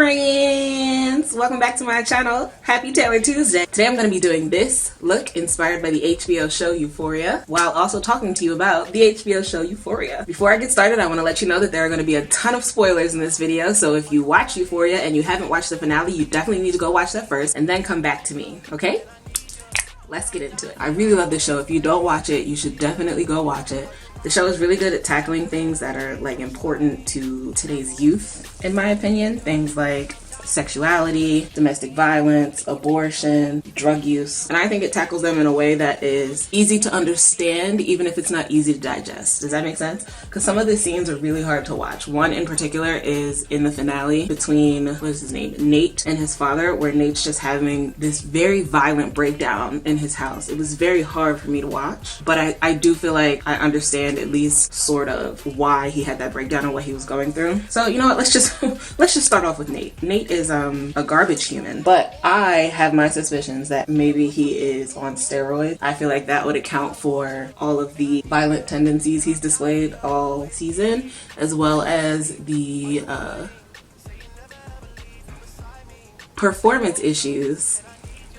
friends, welcome back to my channel. Happy Taylor Tuesday. Today I'm going to be doing this look inspired by the HBO show Euphoria, while also talking to you about the HBO show Euphoria. Before I get started, I want to let you know that there are going to be a ton of spoilers in this video, so if you watch Euphoria and you haven't watched the finale, you definitely need to go watch that first and then come back to me, okay? Let's get into it. I really love this show. If you don't watch it, you should definitely go watch it. The show is really good at tackling things that are like important to today's youth, in my opinion. Things like sexuality, domestic violence, abortion, drug use. And I think it tackles them in a way that is easy to understand, even if it's not easy to digest. Does that make sense? Because some of the scenes are really hard to watch. One in particular is in the finale between, what is his name, Nate and his father, where Nate's just having this very violent breakdown in his house. It was very hard for me to watch, but I do feel like I understand at least sort of why he had that breakdown and what he was going through. So you know what, let's just start off with Nate. Nate is a garbage human, but I have my suspicions that maybe he is on steroids. I feel like that would account for all of the violent tendencies he's displayed all season, as well as the performance issues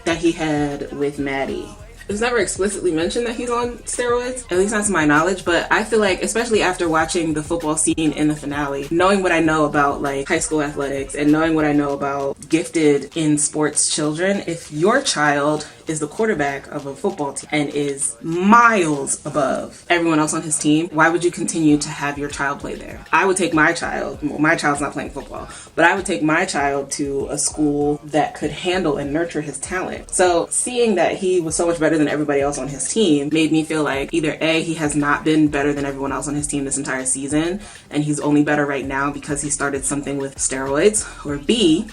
that he had with Maddie. It's never explicitly mentioned that he's on steroids, at least not to my knowledge, but I feel like, especially after watching the football scene in the finale, knowing what I know about like high school athletics and knowing what I know about gifted in sports children, if your child is the quarterback of a football team and is miles above everyone else on his team, why would you continue to have your child play there? I would take my child, well, my child's not playing football, but I would take my child to a school that could handle and nurture his talent. So seeing that he was so much better than everybody else on his team made me feel like either A, he has not been better than everyone else on his team this entire season, and he's only better right now because he started something with steroids, or B,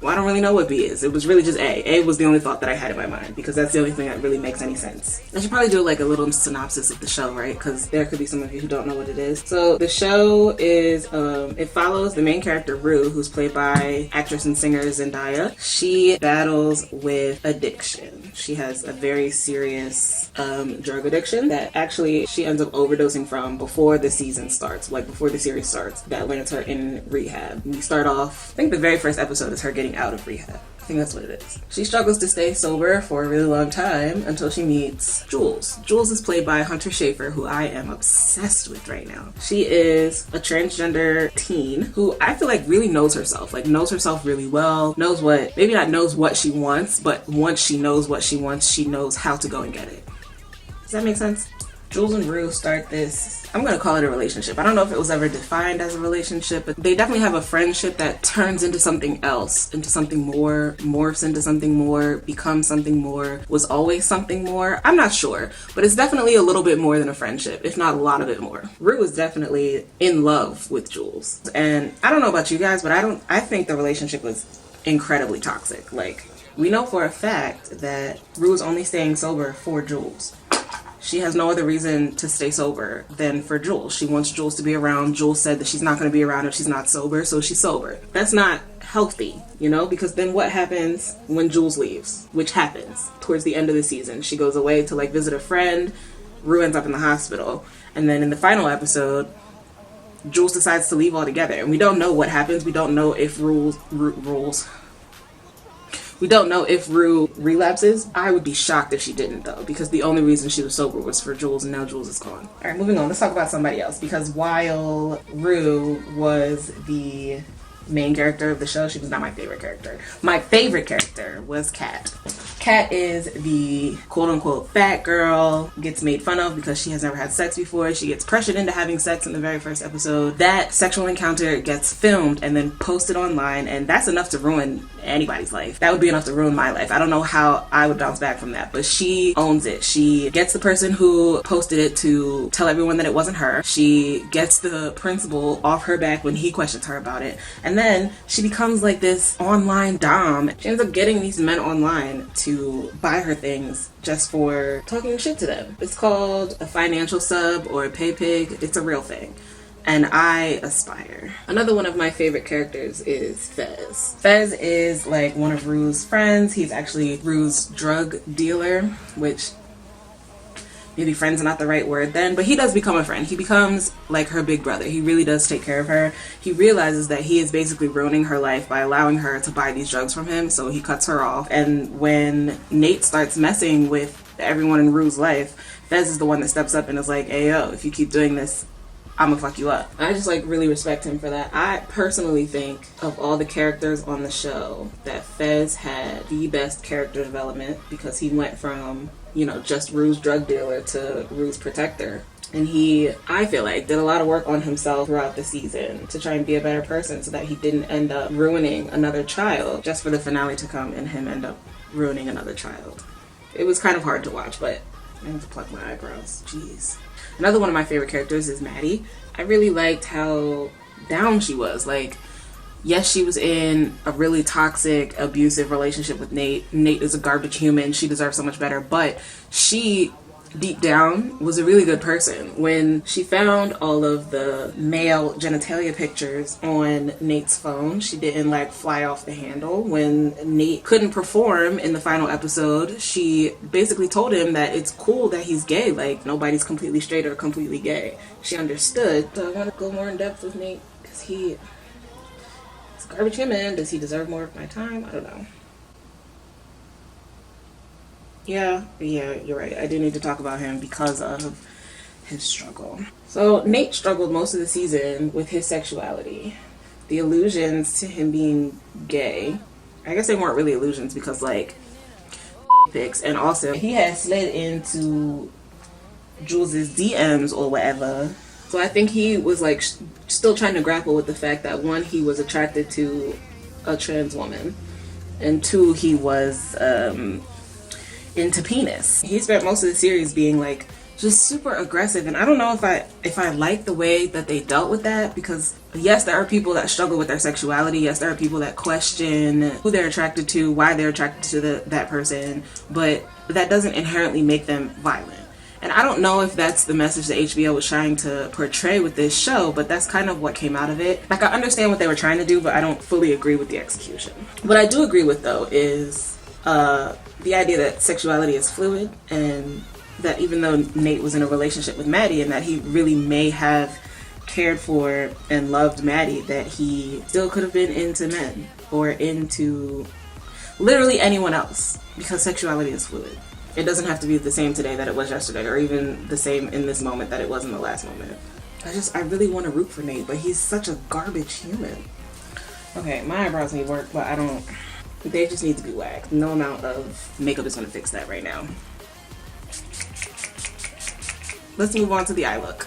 well, I don't really know what B is. It was really just A. A was the only thought that I had in my mind because that's the only thing that really makes any sense. I should probably do like a little synopsis of the show, right? Because there could be some of you who don't know what it is. So the show is, it follows the main character, Rue, who's played by actress and singer Zendaya. She battles with addiction. She has a very serious drug addiction that actually she ends up overdosing from before the season starts, like before the series starts. That lands her in rehab. We start off, I think the very first episode is her getting out of rehab. I think that's what it is. She struggles to stay sober for a really long time until she meets Jules. Jules is played by Hunter Schafer, who I am obsessed with right now. She is a transgender teen who I feel like really knows herself, really well, knows what, maybe not knows what she wants, but once she knows what she wants, she knows how to go and get it. Does that make sense? Jules and Rue start this, I'm gonna call it a relationship. I don't know if it was ever defined as a relationship, but they definitely have a friendship that turns into something else, into something more, morphs into something more, becomes something more, was always something more. I'm not sure, but it's definitely a little bit more than a friendship, if not a lot of it more. Rue is definitely in love with Jules. And I don't know about you guys, but I think the relationship was incredibly toxic. Like, we know for a fact that Rue is only staying sober for Jules. She has no other reason to stay sober than for Jules. She wants Jules to be around. Jules said that she's not going to be around if she's not sober, so she's sober. That's not healthy, you know, because then what happens when Jules leaves? Which happens towards the end of the season. She goes away to like visit a friend. Rue ends up in the hospital. And then in the final episode, Jules decides to leave altogether. And we don't know what happens. We don't know if We don't know if Rue relapses. I would be shocked if she didn't though, because the only reason she was sober was for Jules, and now Jules is gone. All right, moving on. Let's talk about somebody else, because while Rue was the main character of the show, she was not my favorite character. My favorite character was Kat. Kat is the quote-unquote fat girl, gets made fun of because she has never had sex before. She gets pressured into having sex in the very first episode. That sexual encounter gets filmed and then posted online, and that's enough to ruin anybody's life. That would be enough to ruin my life. I don't know how I would bounce back from that, but she owns it. She gets the person who posted it to tell everyone that it wasn't her. She gets the principal off her back when he questions her about it. And then she becomes like this online dom. She ends up getting these men online to buy her things just for talking shit to them. It's called a financial sub or a pay pig. It's a real thing. And I aspire. Another one of my favorite characters is Fez. Fez is like one of Rue's friends. He's actually Rue's drug dealer, which maybe friend's not the right word then, but he does become a friend. He becomes like her big brother. He really does take care of her. He realizes that he is basically ruining her life by allowing her to buy these drugs from him, so he cuts her off. And when Nate starts messing with everyone in Rue's life, Fez is the one that steps up and is like, hey yo, if you keep doing this, I'm gonna fuck you up. I just like really respect him for that. I personally think of all the characters on the show that Fez had the best character development, because he went from, you know, just Rue's drug dealer to Rue's protector. And he, I feel like, did a lot of work on himself throughout the season to try and be a better person so that he didn't end up ruining another child just for the finale to come and him end up ruining another child. It was kind of hard to watch, but I have to pluck my eyebrows. Jeez. Another one of my favorite characters is Maddie. I really liked how down she was. Like, yes, she was in a really toxic, abusive relationship with Nate. Nate is a garbage human. She deserves so much better. But she, deep down, was a really good person. When she found all of the male genitalia pictures on Nate's phone, she didn't like fly off the handle. When Nate couldn't perform in the final episode, she basically told him that it's cool that he's gay. Like, nobody's completely straight or completely gay. She understood. So I want to go more in depth with Nate because he's a garbage human. Does he deserve more of my time? I don't know. Yeah, you're right. I do need to talk about him because of his struggle. So Nate struggled most of the season with his sexuality. The allusions to him being gay, I guess they weren't really illusions because, like, pics, and also he had slid into Jules's DMs or whatever. So I think he was like still trying to grapple with the fact that, one, he was attracted to a trans woman, and two, he was into penis. He spent most of the series being like just super aggressive, and I don't know if I like the way that they dealt with that, because yes, there are people that struggle with their sexuality. Yes, there are people that question who they're attracted to, why they're attracted to that person, but that doesn't inherently make them violent. And I don't know if that's the message that HBO was trying to portray with this show, but that's kind of what came out of it. Like, I understand what they were trying to do, but I don't fully agree with the execution. What I do agree with, though, is the idea that sexuality is fluid, and that even though Nate was in a relationship with Maddie and that he really may have cared for and loved Maddie, that he still could have been into men or into literally anyone else, because sexuality is fluid. It doesn't have to be the same today that it was yesterday, or even the same in this moment that it was in the last moment. I really want to root for Nate, but he's such a garbage human. Okay, my eyebrows need work, but they just need to be waxed. No amount of makeup is going to fix that right now. Let's move on to the eye look.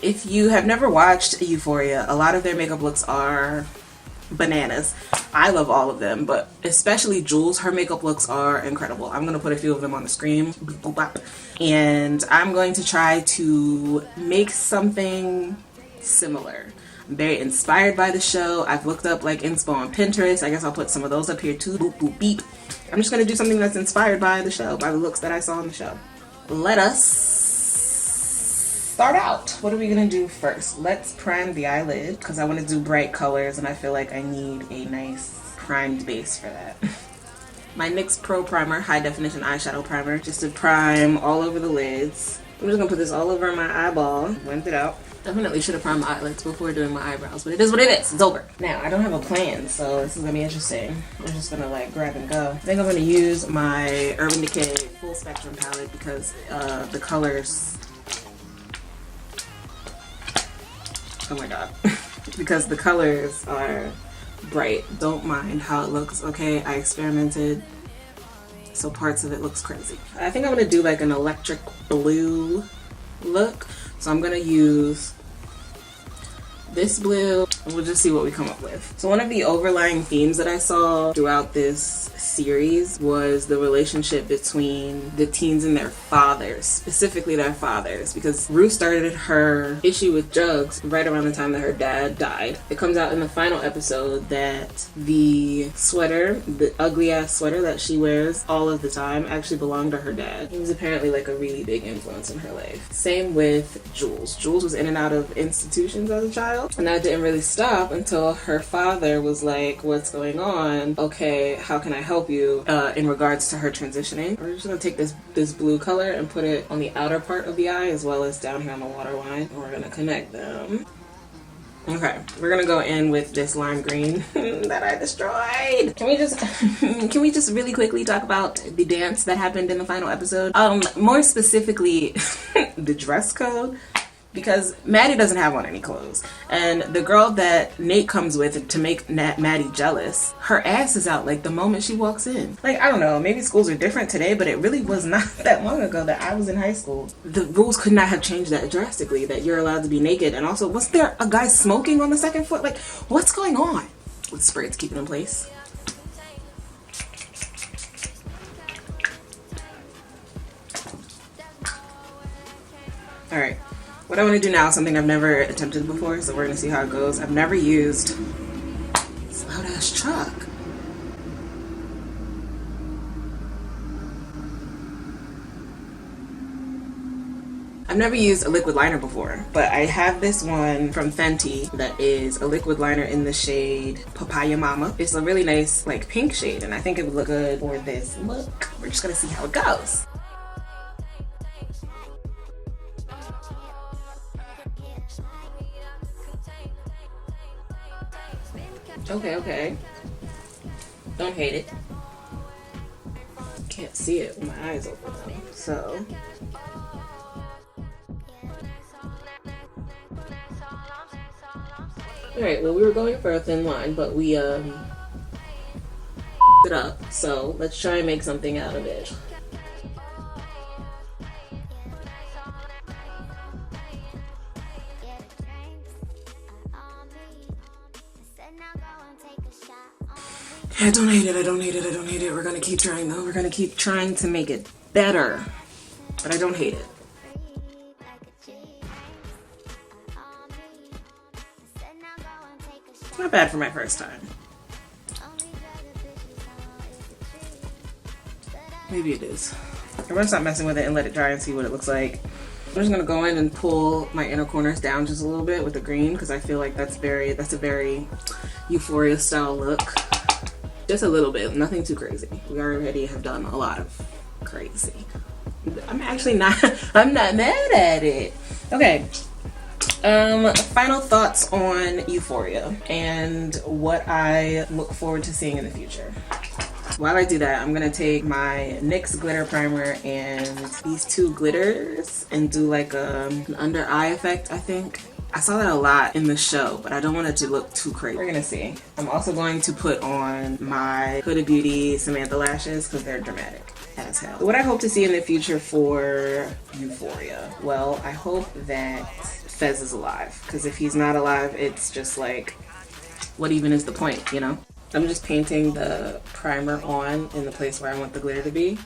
If you have never watched Euphoria, a lot of their makeup looks are bananas. I love all of them, but especially Jules, her makeup looks are incredible. I'm going to put a few of them on the screen. And I'm going to try to make something similar. I'm very inspired by the show. I've looked up like inspo on Pinterest. I guess I'll put some of those up here too. Boop, boop, beep. I'm just going to do something that's inspired by the show, by the looks that I saw on the show. Let us start out. What are we going to do first? Let's prime the eyelid because I want to do bright colors and I feel like I need a nice primed base for that. My NYX Pro Primer High Definition Eyeshadow Primer, just to prime all over the lids. I'm just going to put this all over my eyeball, blend it out. Definitely should have primed my eyelids before doing my eyebrows, but it is what it is. It's over. Now, I don't have a plan, so this is going to be interesting. I'm just going to like grab and go. I think I'm going to use my Urban Decay Full Spectrum palette because the colors... Oh my god. Because the colors are bright. Don't mind how it looks, okay? I experimented, so parts of it looks crazy. I think I'm going to do like an electric blue look. So I'm going to use this blue, and we'll just see what we come up with. So one of the overlying themes that I saw throughout this series was the relationship between the teens and their fathers, specifically their fathers, because Rue started her issue with drugs right around the time that her dad died. It comes out in the final episode that the sweater, the ugly ass sweater that she wears all of the time, actually belonged to her dad. He was apparently like a really big influence in her life. Same with Jules. Jules was in and out of institutions as a child, and that didn't really stop until her father was like, what's going on? Okay, how can I help you in regards to her transitioning? We're just gonna take this blue color and put it on the outer part of the eye as well as down here on the waterline. And we're gonna connect them. Okay, we're gonna go in with this lime green that I destroyed. Can we just really quickly talk about the dance that happened in the final episode? More specifically, the dress code. Because Maddie doesn't have on any clothes. And the girl that Nate comes with to make Maddie jealous, her ass is out like the moment she walks in. Like, I don't know, maybe schools are different today, but it really was not that long ago that I was in high school. The rules could not have changed that drastically, that you're allowed to be naked. And also, was there a guy smoking on the second floor? Like, what's going on? With spray to keep it in place. All right. What I want to do now is something I've never attempted before, so we're going to see how it goes. I've never used this loud ass truck. I've never used a liquid liner before, but I have this one from Fenty that is a liquid liner in the shade Papaya Mama. It's a really nice like pink shade, and I think it would look good for this look. We're just going to see how it goes. Okay. Don't hate it. Can't see it with my eyes open though, so. Alright, well we were going for a thin line, but we it up. So let's try and make something out of it. I don't hate it. We're gonna keep trying though. We're gonna keep trying to make it better. But I don't hate it. Not bad for my first time. Maybe it is. I'm gonna stop messing with it and let it dry and see what it looks like. I'm just gonna go in and pull my inner corners down just a little bit with the green because I feel like that's a very Euphoria style look. Just a little bit, nothing too crazy. We already have done a lot of crazy. I'm not mad at it. Okay. Final thoughts on Euphoria and what I look forward to seeing in the future. While I do that, I'm gonna take my NYX glitter primer and these two glitters and do like an under eye effect, I think. I saw that a lot in the show, but I don't want it to look too crazy. We're gonna see. I'm also going to put on my Huda Beauty Samantha lashes because they're dramatic as hell. What I hope to see in the future for Euphoria, well, I hope that Fez is alive, because if he's not alive, it's just like, what even is the point, you know? I'm just painting the primer on in the place where I want the glitter to be,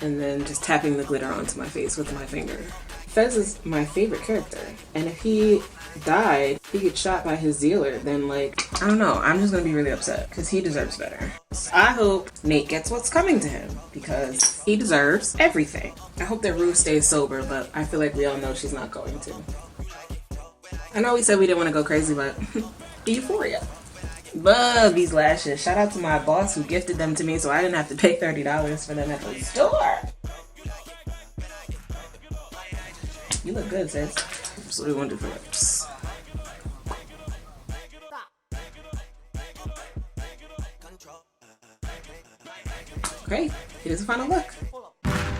and then just tapping the glitter onto my face with my finger. Fez is my favorite character, and if he died, he gets shot by his dealer, then like, I don't know, I'm just gonna be really upset because he deserves better. I hope Nate gets what's coming to him because he deserves everything. I hope that Rue stays sober, but I feel like we all know she's not going to. I know we said we didn't want to go crazy, but Euphoria. Love these lashes. Shout out to my boss who gifted them to me so I didn't have to pay $30 for them at the store. You look good, sis. That's what we want to do for lips. Great. Here's the final look.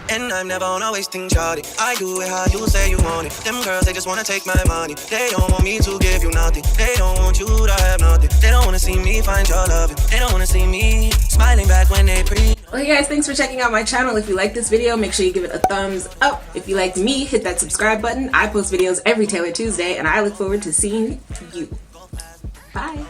And I'm never on wasting shawty. I do it how you say you want it. Them girls, they just wanna take my money. They don't want me to give you nothing. They don't want you to have nothing. They don't wanna see me find your loving. They don't wanna see me smiling back when they pre. Well, hey guys, thanks for checking out my channel. If you like this video, make sure you give it a thumbs up. If you liked me, hit that subscribe button. I post videos every Taylor Tuesday, and I look forward to seeing you. Bye.